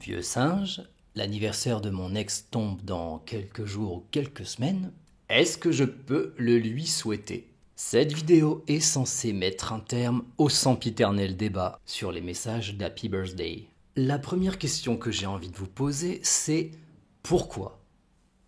Vieux singe, l'anniversaire de mon ex tombe dans quelques jours ou quelques semaines. Est-ce que je peux le lui souhaiter? Cette vidéo est censée mettre un terme au sempiternel débat sur les messages d'Happy Birthday. La première question que j'ai envie de vous poser, c'est pourquoi?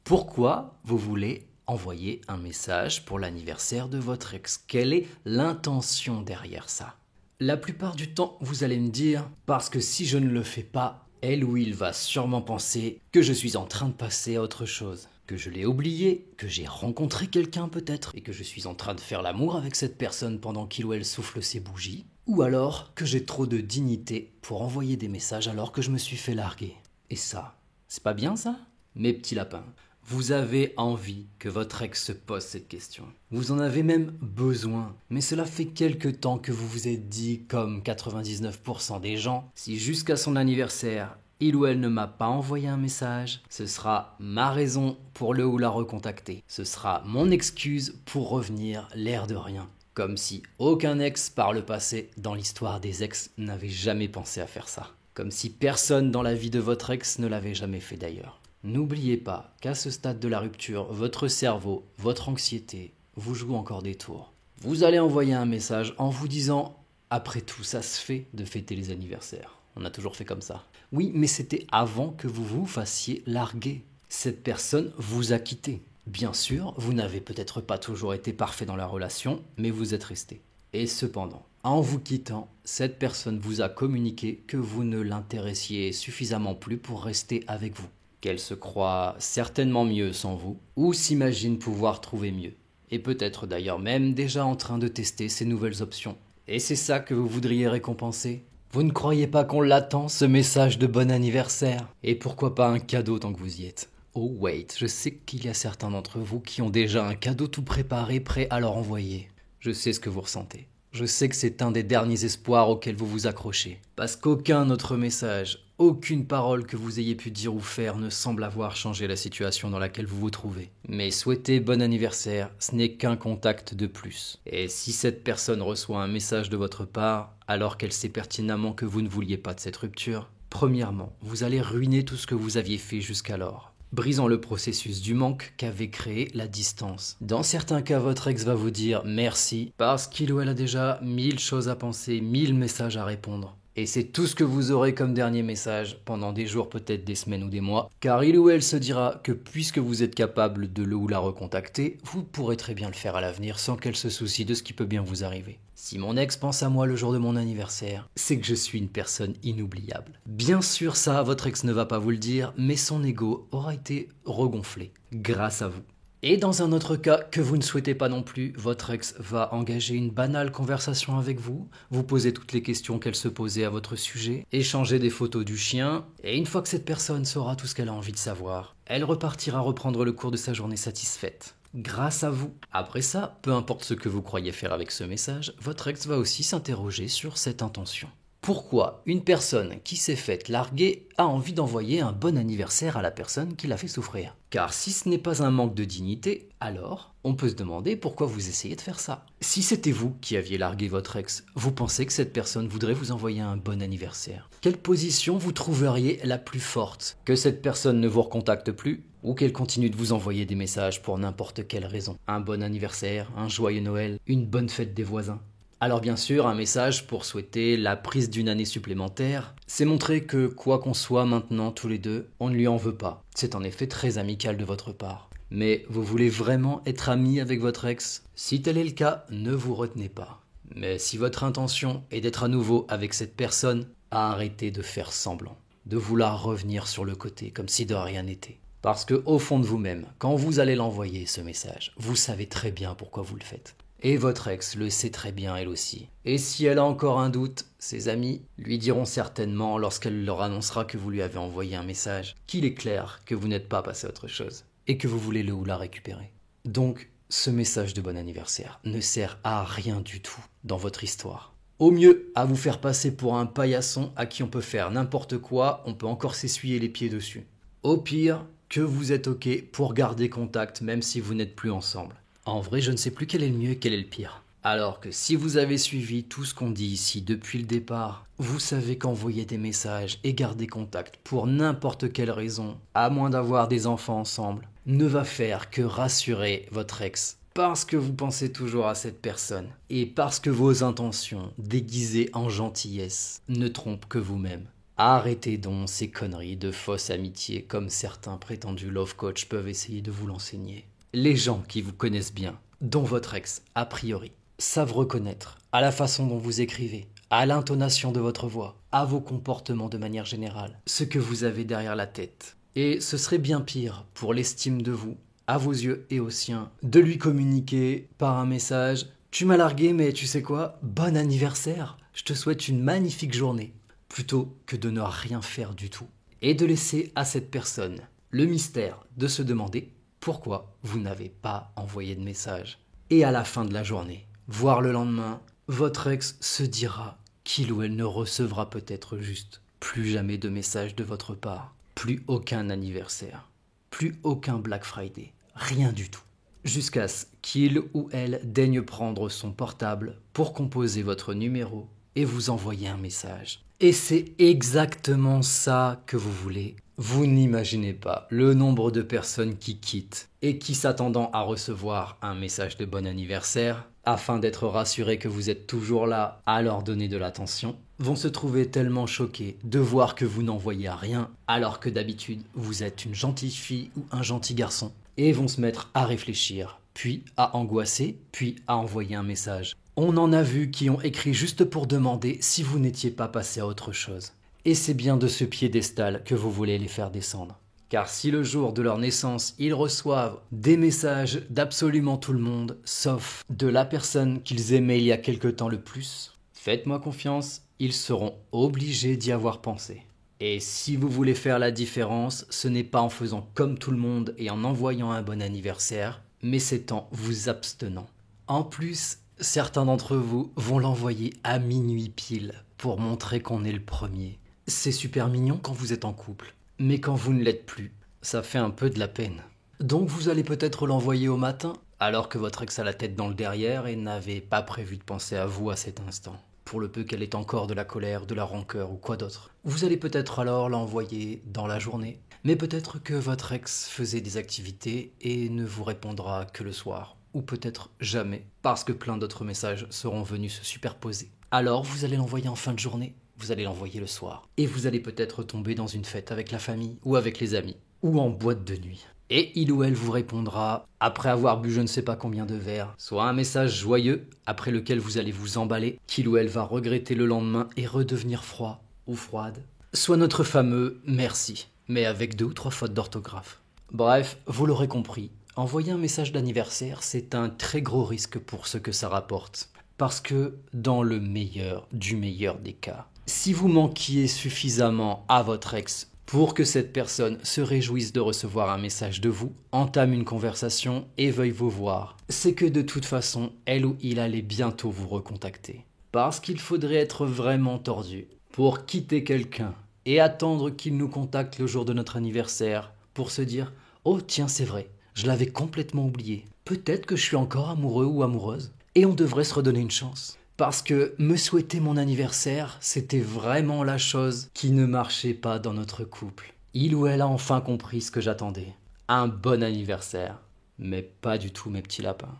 Pourquoi vous voulez envoyer un message pour l'anniversaire de votre ex? Quelle est l'intention derrière ça? La plupart du temps, vous allez me dire, parce que si je ne le fais pas, elle ou il va sûrement penser que je suis en train de passer à autre chose, que je l'ai oublié, que j'ai rencontré quelqu'un peut-être, et que je suis en train de faire l'amour avec cette personne pendant qu'il ou elle souffle ses bougies, ou alors que j'ai trop de dignité pour envoyer des messages alors que je me suis fait larguer. Et ça, c'est pas bien ça? Mes petits lapins, vous avez envie que votre ex se pose cette question. Vous en avez même besoin. Mais cela fait quelque temps que vous vous êtes dit, comme 99% des gens, si jusqu'à son anniversaire, il ou elle ne m'a pas envoyé un message, ce sera ma raison pour le ou la recontacter. Ce sera mon excuse pour revenir l'air de rien. Comme si aucun ex par le passé, dans l'histoire des ex, n'avait jamais pensé à faire ça. Comme si personne dans la vie de votre ex ne l'avait jamais fait d'ailleurs. N'oubliez pas qu'à ce stade de la rupture, votre cerveau, votre anxiété, vous joue encore des tours. Vous allez envoyer un message en vous disant « Après tout, ça se fait de fêter les anniversaires. On a toujours fait comme ça. » Oui, mais c'était avant que vous vous fassiez larguer. Cette personne vous a quitté. Bien sûr, vous n'avez peut-être pas toujours été parfait dans la relation, mais vous êtes resté. Et cependant, en vous quittant, cette personne vous a communiqué que vous ne l'intéressiez suffisamment plus pour rester avec vous. Qu'elle se croit certainement mieux sans vous, ou s'imagine pouvoir trouver mieux. Et peut-être d'ailleurs même déjà en train de tester ces nouvelles options. Et c'est ça que vous voudriez récompenser? Vous ne croyez pas qu'on l'attend, ce message de bon anniversaire? Et pourquoi pas un cadeau tant que vous y êtes? Oh wait, je sais qu'il y a certains d'entre vous qui ont déjà un cadeau tout préparé, prêt à leur envoyer. Je sais ce que vous ressentez. Je sais que c'est un des derniers espoirs auxquels vous vous accrochez. Parce qu'aucun autre message, aucune parole que vous ayez pu dire ou faire ne semble avoir changé la situation dans laquelle vous vous trouvez. Mais souhaiter bon anniversaire, ce n'est qu'un contact de plus. Et si cette personne reçoit un message de votre part, alors qu'elle sait pertinemment que vous ne vouliez pas de cette rupture, premièrement, vous allez ruiner tout ce que vous aviez fait jusqu'alors, brisant le processus du manque qu'avait créé la distance. Dans certains cas, votre ex va vous dire merci parce qu'il ou elle a déjà 1000 choses à penser, 1000 messages à répondre. Et c'est tout ce que vous aurez comme dernier message pendant des jours, peut-être des semaines ou des mois, car il ou elle se dira que puisque vous êtes capable de le ou la recontacter, vous pourrez très bien le faire à l'avenir sans qu'elle se soucie de ce qui peut bien vous arriver. Si mon ex pense à moi le jour de mon anniversaire, c'est que je suis une personne inoubliable. Bien sûr, ça, votre ex ne va pas vous le dire, mais son ego aura été regonflé grâce à vous. Et dans un autre cas que vous ne souhaitez pas non plus, votre ex va engager une banale conversation avec vous, vous poser toutes les questions qu'elle se posait à votre sujet, échanger des photos du chien, et une fois que cette personne saura tout ce qu'elle a envie de savoir, elle repartira reprendre le cours de sa journée satisfaite. Grâce à vous. Après ça, peu importe ce que vous croyez faire avec ce message, votre ex va aussi s'interroger sur cette intention. Pourquoi une personne qui s'est faite larguer a envie d'envoyer un bon anniversaire à la personne qui l'a fait souffrir? Car si ce n'est pas un manque de dignité, alors on peut se demander pourquoi vous essayez de faire ça. Si c'était vous qui aviez largué votre ex, vous pensez que cette personne voudrait vous envoyer un bon anniversaire? Quelle position vous trouveriez la plus forte? Que cette personne ne vous recontacte plus? Ou qu'elle continue de vous envoyer des messages pour n'importe quelle raison? Un bon anniversaire, un joyeux Noël, une bonne fête des voisins? Alors bien sûr, un message pour souhaiter la prise d'une année supplémentaire, c'est montrer que quoi qu'on soit maintenant tous les deux, on ne lui en veut pas. C'est en effet très amical de votre part. Mais vous voulez vraiment être ami avec votre ex? Si tel est le cas, ne vous retenez pas. Mais si votre intention est d'être à nouveau avec cette personne, arrêtez de faire semblant, de vouloir revenir sur le côté comme si de rien n'était. Parce que au fond de vous-même, quand vous allez l'envoyer ce message, vous savez très bien pourquoi vous le faites. Et votre ex le sait très bien elle aussi. Et si elle a encore un doute, ses amis lui diront certainement lorsqu'elle leur annoncera que vous lui avez envoyé un message, qu'il est clair que vous n'êtes pas passé à autre chose, et que vous voulez le ou la récupérer. Donc, ce message de bon anniversaire ne sert à rien du tout dans votre histoire. Au mieux, à vous faire passer pour un paillasson à qui on peut faire n'importe quoi, on peut encore s'essuyer les pieds dessus. Au pire, que vous êtes ok pour garder contact même si vous n'êtes plus ensemble. En vrai, je ne sais plus quel est le mieux et quel est le pire. Alors que si vous avez suivi tout ce qu'on dit ici depuis le départ, vous savez qu'envoyer des messages et garder contact pour n'importe quelle raison, à moins d'avoir des enfants ensemble, ne va faire que rassurer votre ex. Parce que vous pensez toujours à cette personne et parce que vos intentions, déguisées en gentillesse, ne trompent que vous-même. Arrêtez donc ces conneries de fausse amitié comme certains prétendus love coach peuvent essayer de vous l'enseigner. Les gens qui vous connaissent bien, dont votre ex a priori, savent reconnaître, à la façon dont vous écrivez, à l'intonation de votre voix, à vos comportements de manière générale, ce que vous avez derrière la tête. Et ce serait bien pire pour l'estime de vous, à vos yeux et aux siens, de lui communiquer par un message « Tu m'as largué mais tu sais quoi, bon anniversaire, je te souhaite une magnifique journée », plutôt que de ne rien faire du tout. Et de laisser à cette personne le mystère de se demander pourquoi vous n'avez pas envoyé de message. Et à la fin de la journée, voire le lendemain, votre ex se dira qu'il ou elle ne recevra peut-être juste plus jamais de message de votre part, plus aucun anniversaire, plus aucun Black Friday, rien du tout. Jusqu'à ce qu'il ou elle daigne prendre son portable pour composer votre numéro et vous envoyer un message. Et c'est exactement ça que vous voulez. Vous n'imaginez pas le nombre de personnes qui quittent et qui, s'attendant à recevoir un message de bon anniversaire, afin d'être rassurés que vous êtes toujours là à leur donner de l'attention, vont se trouver tellement choqués de voir que vous n'envoyez rien, alors que d'habitude vous êtes une gentille fille ou un gentil garçon, et vont se mettre à réfléchir, puis à angoisser, puis à envoyer un message. On en a vu qui ont écrit juste pour demander si vous n'étiez pas passé à autre chose. Et c'est bien de ce piédestal que vous voulez les faire descendre. Car si le jour de leur naissance, ils reçoivent des messages d'absolument tout le monde, sauf de la personne qu'ils aimaient il y a quelque temps le plus, faites-moi confiance, ils seront obligés d'y avoir pensé. Et si vous voulez faire la différence, ce n'est pas en faisant comme tout le monde et en envoyant un bon anniversaire, mais c'est en vous abstenant. En plus, certains d'entre vous vont l'envoyer à minuit pile pour montrer qu'on est le premier. C'est super mignon quand vous êtes en couple, mais quand vous ne l'êtes plus, ça fait un peu de la peine. Donc vous allez peut-être l'envoyer au matin, alors que votre ex a la tête dans le derrière et n'avait pas prévu de penser à vous à cet instant, pour le peu qu'elle ait encore de la colère, de la rancœur ou quoi d'autre. Vous allez peut-être alors l'envoyer dans la journée, mais peut-être que votre ex faisait des activités et ne vous répondra que le soir, ou peut-être jamais, parce que plein d'autres messages seront venus se superposer. Alors vous allez l'envoyer en fin de journée, vous allez l'envoyer le soir, et vous allez peut-être tomber dans une fête avec la famille, ou avec les amis, ou en boîte de nuit. Et il ou elle vous répondra, après avoir bu je ne sais pas combien de verres, soit un message joyeux, après lequel vous allez vous emballer, qu'il ou elle va regretter le lendemain et redevenir froid ou froide, soit notre fameux merci, mais avec 2 ou 3 fautes d'orthographe. Bref, vous l'aurez compris, envoyer un message d'anniversaire, c'est un très gros risque pour ce que ça rapporte. Parce que, dans le meilleur du meilleur des cas, si vous manquiez suffisamment à votre ex pour que cette personne se réjouisse de recevoir un message de vous, entame une conversation et veuille vous voir, c'est que de toute façon, elle ou il allait bientôt vous recontacter. Parce qu'il faudrait être vraiment tordu pour quitter quelqu'un et attendre qu'il nous contacte le jour de notre anniversaire pour se dire « Oh tiens, c'est vrai, je l'avais complètement oublié. Peut-être que je suis encore amoureux ou amoureuse. Et on devrait se redonner une chance. » Parce que me souhaiter mon anniversaire, c'était vraiment la chose qui ne marchait pas dans notre couple. Il ou elle a enfin compris ce que j'attendais. Un bon anniversaire. Mais pas du tout mes petits lapins.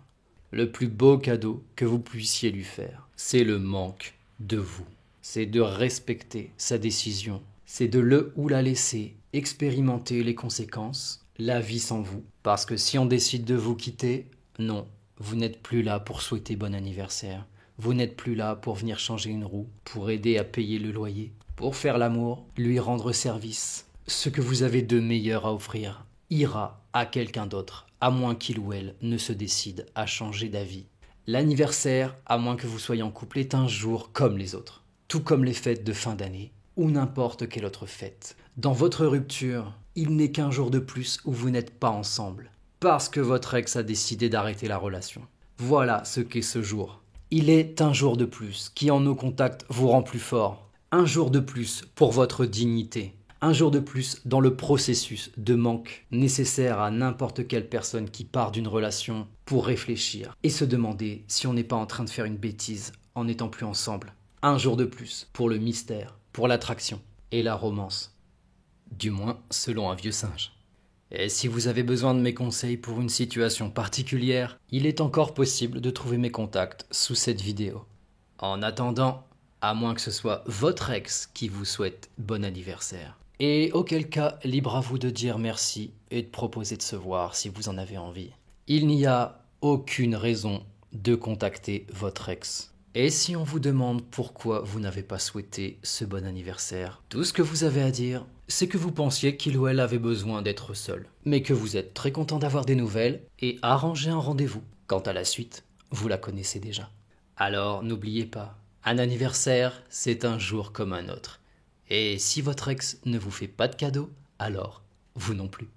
Le plus beau cadeau que vous puissiez lui faire, c'est le manque de vous. C'est de respecter sa décision. C'est de le ou la laisser expérimenter les conséquences, la vie sans vous. Parce que si on décide de vous quitter, non, vous n'êtes plus là pour souhaiter bon anniversaire. Vous n'êtes plus là pour venir changer une roue, pour aider à payer le loyer, pour faire l'amour, lui rendre service. Ce que vous avez de meilleur à offrir ira à quelqu'un d'autre, à moins qu'il ou elle ne se décide à changer d'avis. L'anniversaire, à moins que vous soyez en couple, est un jour comme les autres, tout comme les fêtes de fin d'année ou n'importe quelle autre fête. Dans votre rupture, il n'est qu'un jour de plus où vous n'êtes pas ensemble, parce que votre ex a décidé d'arrêter la relation. Voilà ce qu'est ce jour. Il est un jour de plus qui, en nos contacts, vous rend plus fort. Un jour de plus pour votre dignité. Un jour de plus dans le processus de manque nécessaire à n'importe quelle personne qui part d'une relation pour réfléchir et se demander si on n'est pas en train de faire une bêtise en n'étant plus ensemble. Un jour de plus pour le mystère, pour l'attraction et la romance. Du moins selon un vieux singe. Et si vous avez besoin de mes conseils pour une situation particulière, il est encore possible de trouver mes contacts sous cette vidéo. En attendant, à moins que ce soit votre ex qui vous souhaite bon anniversaire. Et auquel cas, libre à vous de dire merci et de proposer de se voir si vous en avez envie. Il n'y a aucune raison de contacter votre ex. Et si on vous demande pourquoi vous n'avez pas souhaité ce bon anniversaire, tout ce que vous avez à dire, c'est que vous pensiez qu'il ou elle avait besoin d'être seul, mais que vous êtes très content d'avoir des nouvelles et arranger un rendez-vous. Quant à la suite, vous la connaissez déjà. Alors n'oubliez pas, un anniversaire, c'est un jour comme un autre. Et si votre ex ne vous fait pas de cadeau, alors vous non plus.